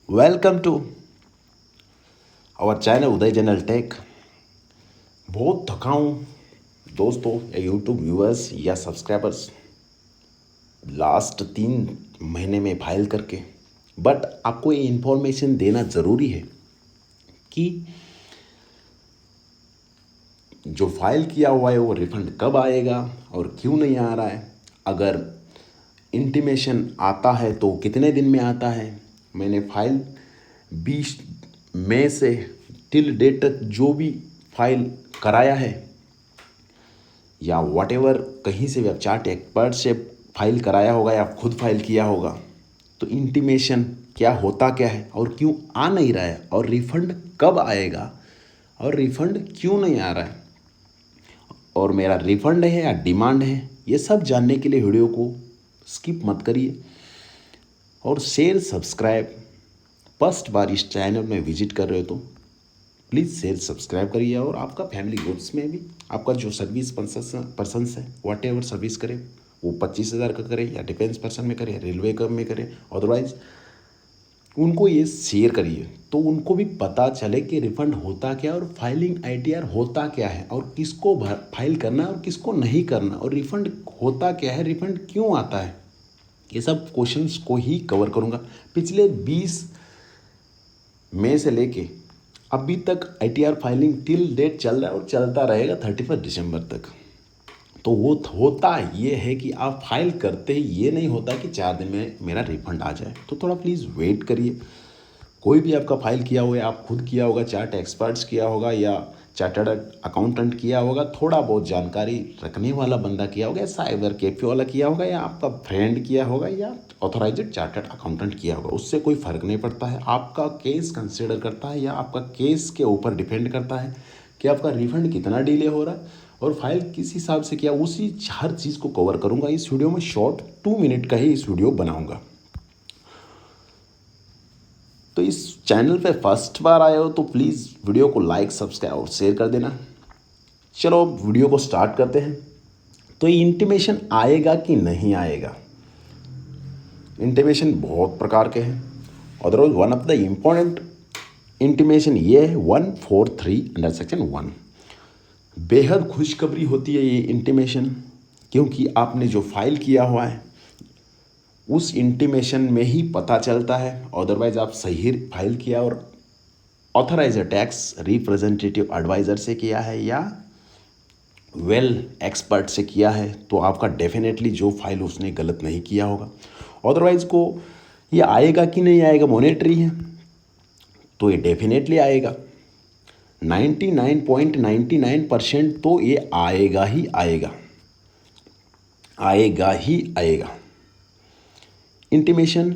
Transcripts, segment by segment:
Welcome to our channel Uday general tech. बहुत थका हूँ दोस्तों या यूट्यूब व्यूअर्स या सब्सक्राइबर्स, लास्ट 3 महीने में फाइल करके। बट आपको ये इन्फॉर्मेशन देना ज़रूरी है कि जो फाइल किया हुआ है वो रिफंड कब आएगा और क्यों नहीं आ रहा है। अगर इंटीमेशन आता है तो कितने दिन में आता है। मैंने फाइल 20 मई से टिल डेट तक जो भी फाइल कराया है या व्हाटएवर कहीं से भी आप चार्ट एक्सपर्ट से फाइल कराया होगा या खुद फाइल किया होगा, तो इंटीमेशन क्या होता क्या है और क्यों आ नहीं रहा है और रिफ़ंड कब आएगा और रिफ़ंड क्यों नहीं आ रहा है और मेरा रिफ़ंड है या डिमांड है, ये सब जानने के लिए वीडियो को स्किप मत करिए और शेयर सब्सक्राइब। फर्स्ट बार इस चैनल में विजिट कर रहे हो तो प्लीज़ शेयर सब्सक्राइब करिए और आपका फैमिली ग्रुप्स में भी आपका जो सर्विस पर्सन्स है वाट एवर सर्विस करे, वो 25,000 का करे या डिफेंस पर्सन में करे, रेलवे कम में करे, अदरवाइज उनको ये शेयर करिए तो उनको भी पता चले कि रिफ़ंड होता क्या और फाइलिंग ITR होता क्या है और किसको फाइल करना है और किसको नहीं करना और रिफ़ंड होता क्या है, रिफ़ंड क्यों आता है। ये सब क्वेश्चंस को ही कवर करूँगा। पिछले 20 मई से लेके अभी तक ITR फाइलिंग टिल डेट चल रहा है और चलता रहेगा 31 दिसंबर तक। तो वो होता ये है कि आप फाइल करते ही ये नहीं होता कि 4 दिन में मेरा रिफंड आ जाए, तो थोड़ा प्लीज़ वेट करिए। कोई भी आपका फाइल किया हुआ है, आप खुद किया होगा, चार्ट एक्सपर्ट्स किया होगा या चार्टर्ड अकाउंटेंट किया होगा, थोड़ा बहुत जानकारी रखने वाला बंदा किया होगा या साइबर कैफे वाला किया होगा या आपका फ्रेंड किया होगा या ऑथोराइज्ड चार्टर्ड अकाउंटेंट किया होगा, उससे कोई फ़र्क नहीं पड़ता है। आपका केस कंसिडर करता है या आपका केस के ऊपर डिपेंड करता है कि आपका रिफंड कितना डिले हो रहा है और फाइल किस हिसाब से किया, उसी हर चीज़ को कवर करूँगा इस वीडियो में। शॉर्ट 2 मिनट का ही इस वीडियो बनाऊँगा। तो इस चैनल पे फर्स्ट बार आए हो तो प्लीज़ वीडियो को लाइक, सब्सक्राइब और शेयर कर देना। चलो वीडियो को स्टार्ट करते हैं। तो ये इंटीमेशन आएगा कि नहीं आएगा। इंटीमेशन बहुत प्रकार के हैं, otherwise one of the important intimation ये है 143 अंडर सेक्शन 1। बेहद खुशखबरी होती है ये इंटीमेशन, क्योंकि आपने जो फाइल किया हुआ है उस इंटीमेशन में ही पता चलता है। अदरवाइज आप सही फाइल किया और ऑथराइज टैक्स रिप्रेजेंटेटिव एडवाइज़र से किया है या वेल एक्सपर्ट से किया है तो आपका डेफिनेटली जो फाइल उसने गलत नहीं किया होगा। अदरवाइज को ये आएगा कि नहीं आएगा, मॉनेटरी है तो ये डेफिनेटली आएगा। 99.99% तो ये आएगा ही आएगा, आएगा ही आएगा। इंटीमेशन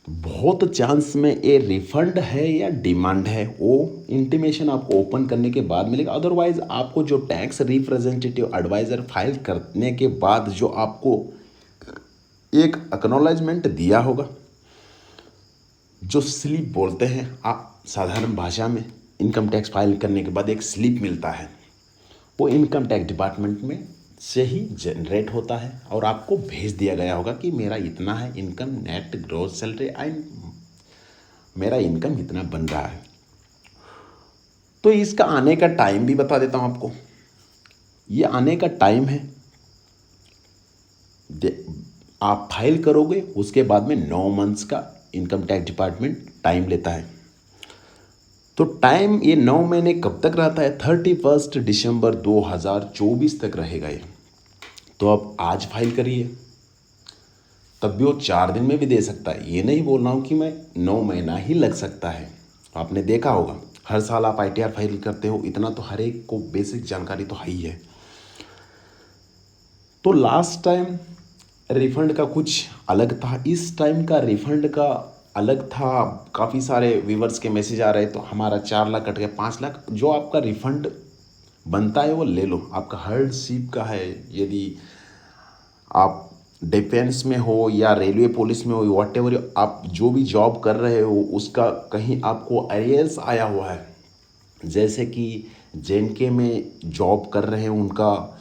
बहुत चांस में ये रिफंड है या डिमांड है, वो इंटीमेशन आपको ओपन करने के बाद मिलेगा। अदरवाइज आपको जो टैक्स रिप्रेजेंटेटिव एडवाइज़र फाइल करने के बाद जो आपको एक एक्नॉलेजमेंट दिया होगा, जो स्लिप बोलते हैं आप साधारण भाषा में, इनकम टैक्स फाइल करने के बाद एक स्लिप मिलता है, वो इनकम टैक्स डिपार्टमेंट में से ही जनरेट होता है और आपको भेज दिया गया होगा कि मेरा इतना है income, net gross salary and मेरा इनकम इतना बन रहा है। तो इसका आने का टाइम भी बता देता हूँ आपको। ये आने का टाइम है, आप फाइल करोगे उसके बाद में 9 मंथ्स का इनकम टैक्स डिपार्टमेंट टाइम लेता है। तो टाइम ये 9 महीने कब तक रहता है, 31 दिसंबर 2024 तक रहेगा ये। तो आप आज फाइल करिए, तब भी वो 4 दिन में भी दे सकता है। ये नहीं बोल रहा हूँ कि मैं 9 महीना ही लग सकता है। आपने देखा होगा हर साल आप ITR फाइल करते हो, इतना तो हर एक को बेसिक जानकारी तो है ही है। तो लास्ट टाइम रिफ़ंड का कुछ अलग था, इस टाइम का रिफ़ंड का अलग था। काफ़ी सारे व्यूवर्स के मैसेज आ रहे, तो हमारा 4 लाख कट गया, 5 लाख। जो आपका रिफ़ंड बनता है वो ले लो। आपका हार्डशिप का है, यदि आप डिफेंस में हो या रेलवे पुलिस में हो, वॉट एवर आप जो भी जॉब कर रहे हो उसका कहीं आपको अरियर्स आया हुआ है, जैसे कि JNK में जॉब कर रहे हैं उनका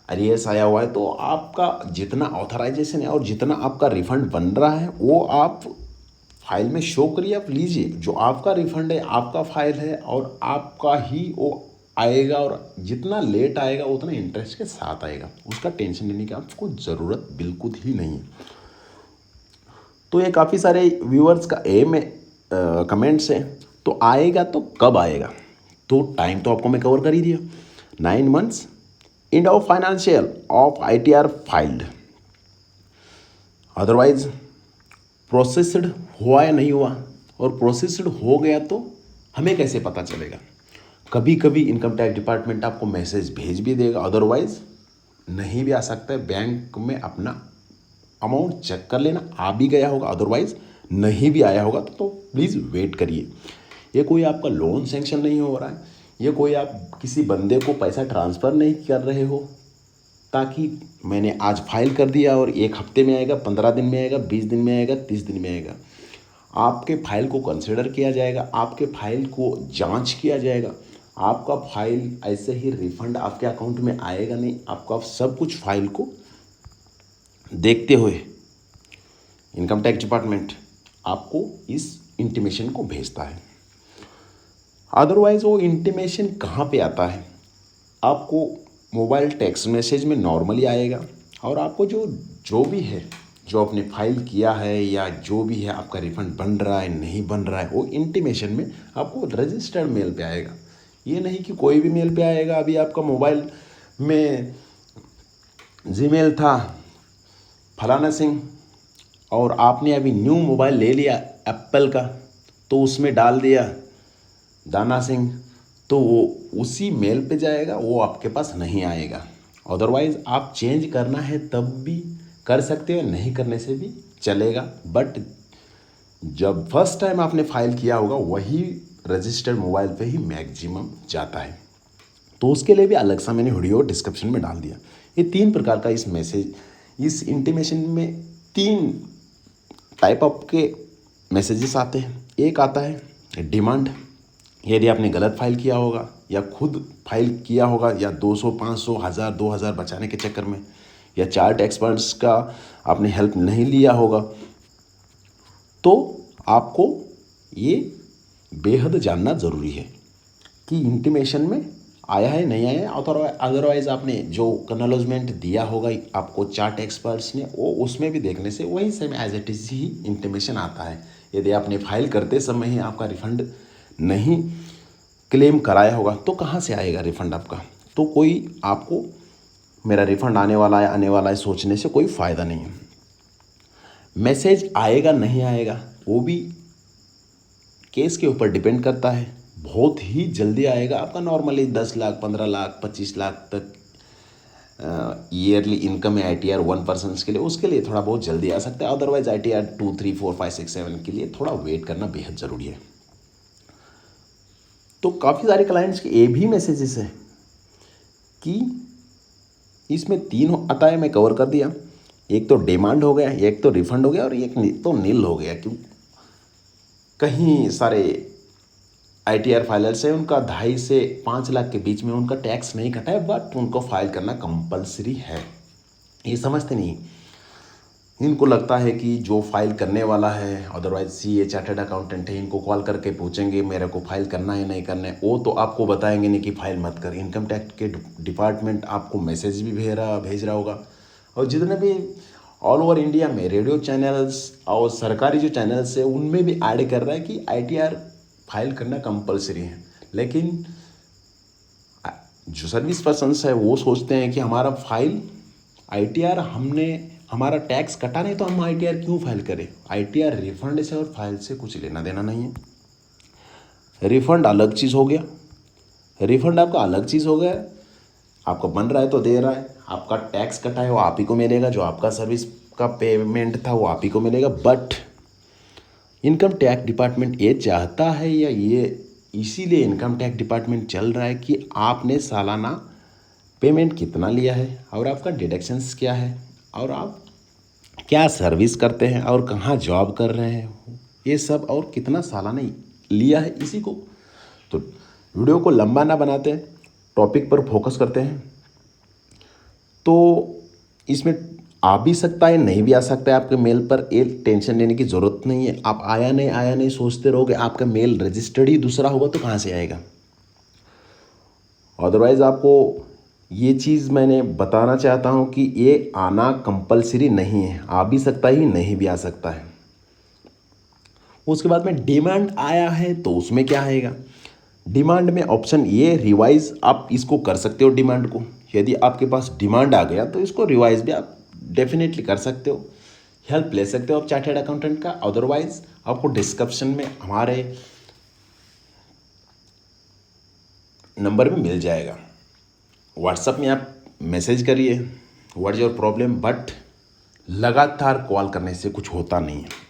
अरियर्स आया हुआ है, तो आपका जितना ऑथराइजेशन है और जितना आपका रिफ़ंड बन रहा है वो आप फाइल में शो करिए, आप लीजिए। जो आपका रिफंड है, आपका फाइल है और आपका ही वो आएगा, और जितना लेट आएगा उतना इंटरेस्ट के साथ आएगा। उसका टेंशन लेने की आपको ज़रूरत बिल्कुल ही नहीं है। तो ये काफ़ी सारे व्यूअर्स का एम है, कमेंट्स है, तो आएगा तो कब आएगा? तो टाइम तो आपको मैं कवर कर ही दिया, 9 months end of financial of ITR filed. Otherwise processed हुआ या नहीं हुआ, और प्रोसेस्ड हो गया तो हमें कैसे पता चलेगा? कभी कभी इनकम टैक्स डिपार्टमेंट आपको मैसेज भेज भी देगा, अदरवाइज नहीं भी आ सकता है। बैंक में अपना अमाउंट चेक कर लेना, आ भी गया होगा, अदरवाइज नहीं भी आया होगा तो प्लीज़ वेट करिए। ये कोई आपका लोन सेंक्शन नहीं हो रहा है, ये कोई आप किसी बंदे को पैसा ट्रांसफ़र नहीं कर रहे हो ताकि मैंने आज फाइल कर दिया और 1 हफ्ते में आएगा, 15 दिन में आएगा, 20 दिन में आएगा, 30 दिन में आएगा। आपके फाइल को कंसिडर किया जाएगा, आपके फाइल को जांच किया जाएगा। आपका फाइल ऐसे ही रिफंड आपके अकाउंट में आएगा नहीं। आपका सब कुछ फाइल को देखते हुए इनकम टैक्स डिपार्टमेंट आपको इस इंटीमेशन को भेजता है। अदरवाइज़ वो इंटीमेशन कहाँ पे आता है? आपको मोबाइल टेक्स्ट मैसेज में नॉर्मली आएगा, और आपको जो भी है, जो आपने फाइल किया है या जो भी है, आपका रिफंड बन रहा है नहीं बन रहा है, वो इंटीमेशन में आपको रजिस्टर्ड मेल पे आएगा। ये नहीं कि कोई भी मेल पे आएगा। अभी आपका मोबाइल में जीमेल था फलाना सिंह, और आपने अभी न्यू मोबाइल ले लिया एप्पल का, तो उसमें डाल दिया दाना सिंह, तो वो उसी मेल पे जाएगा, वो आपके पास नहीं आएगा। अदरवाइज़ आप चेंज करना है तब भी कर सकते हो, नहीं करने से भी चलेगा। बट जब फर्स्ट टाइम आपने फाइल किया होगा वही रजिस्टर्ड मोबाइल पे ही मैक्सिमम जाता है। तो उसके लिए भी अलग सा मैंने वीडियो डिस्क्रिप्शन में डाल दिया। ये 3 प्रकार का इस मैसेज, इस इंटीमेशन में 3 टाइप ऑफ के मैसेजेस आते हैं। एक आता है डिमांड, यदि आपने गलत फाइल किया होगा या खुद फाइल किया होगा, या 200, 500, 1000, 2000 बचाने के चक्कर में, या चार्ट एक्सपर्ट्स का आपने हेल्प नहीं लिया होगा, तो आपको ये बेहद जानना ज़रूरी है कि इंटीमेशन में आया है नहीं आया है। अदरवाइज़ आपने जो एक्नॉलेजमेंट दिया होगा आपको चार्ट एक्सपर्ट्स ने, वो उसमें भी देखने से वही सेम एज इट इज़ ही इंटीमेशन आता है। यदि आपने फाइल करते समय ही आपका रिफंड नहीं क्लेम कराया होगा तो कहाँ से आएगा रिफ़ंड आपका? तो कोई आपको मेरा रिफ़ंड आने वाला है सोचने से कोई फ़ायदा नहीं है। मैसेज आएगा नहीं आएगा वो भी केस के ऊपर डिपेंड करता है। बहुत ही जल्दी आएगा आपका, नॉर्मली 10 लाख, 15 लाख, 25 लाख तक ईयरली इनकम है ITR 1 पर्सन के लिए, उसके लिए थोड़ा बहुत जल्दी आ सकता है। अदरवाइज ITR 2, 3, 4, 5, 6, 7 के लिए थोड़ा वेट करना बेहद ज़रूरी है। तो काफ़ी सारे क्लाइंट्स के ये भी मैसेजेस हैं कि इसमें 3 आता है, मैं कवर कर दिया। एक तो डिमांड हो गया, एक तो रिफंड हो गया, और एक तो नील हो गया। क्यों? कहीं सारे ITR फाइलर्स है, उनका 2.5 से 5 लाख के बीच में उनका टैक्स नहीं कटा है, बट उनको फाइल करना कंपलसरी है। ये समझते नहीं, इनको लगता है कि जो फाइल करने वाला है, अदरवाइज CA चार्टर्ड अकाउंटेंट है, इनको कॉल करके पूछेंगे मेरे को फाइल करना है नहीं करना है, वो तो आपको बताएंगे नहीं कि फाइल मत कर। इनकम टैक्स के डिपार्टमेंट आपको मैसेज भी भेज रहा होगा, और जितने भी ऑल ओवर इंडिया में रेडियो चैनल्स और सरकारी जो चैनल्स है उनमें भी ऐड कर रहा है कि ITR फाइल करना कंपलसरी है। लेकिन जो सर्विस पर्सन्स है वो सोचते हैं कि हमारा फाइल ITR हमारा टैक्स कटा नहीं तो हम ITR क्यों फाइल करें? ITR रिफंड से और फाइल से कुछ लेना देना नहीं है। रिफंड अलग चीज़ हो गया, रिफंड आपका अलग चीज़ हो गया। आपका बन रहा है तो दे रहा है, आपका टैक्स कटा है वो आप ही को मिलेगा, जो आपका सर्विस का पेमेंट था वो आप ही को मिलेगा। बट इनकम टैक्स डिपार्टमेंट ये चाहता है, या ये इसीलिए इनकम टैक्स डिपार्टमेंट चल रहा है कि आपने सालाना पेमेंट कितना लिया है, और आपका डिडक्शंस क्या है, और आप क्या सर्विस करते हैं, और कहाँ जॉब कर रहे हैं, ये सब, और कितना सालाना लिया है, इसी को। तो वीडियो को लंबा ना बनाते हैं, टॉपिक पर फोकस करते हैं। तो इसमें आ भी सकता है, नहीं भी आ सकता है आपके मेल पर, ये टेंशन लेने की ज़रूरत नहीं है। आप आया नहीं सोचते रहोगे, आपका मेल रजिस्टर्ड ही दूसरा होगा तो कहाँ से आएगा। अदरवाइज़ आपको ये चीज़ मैंने बताना चाहता हूँ कि ये आना कंपलसरी नहीं है, आ भी सकता है, नहीं भी आ सकता है। उसके बाद में डिमांड आया है तो उसमें क्या आएगा। डिमांड में ऑप्शन ये रिवाइज, आप इसको कर सकते हो डिमांड को। यदि आपके पास डिमांड आ गया तो इसको रिवाइज भी आप डेफिनेटली कर सकते हो, हेल्प ले सकते हो आप चार्टर्ड अकाउंटेंट का। अदरवाइज आपको डिस्क्रिप्शन में हमारे नंबर में मिल जाएगा, व्हाट्सएप में आप मैसेज करिए, what is your problem. But लगातार कॉल करने से कुछ होता नहीं है।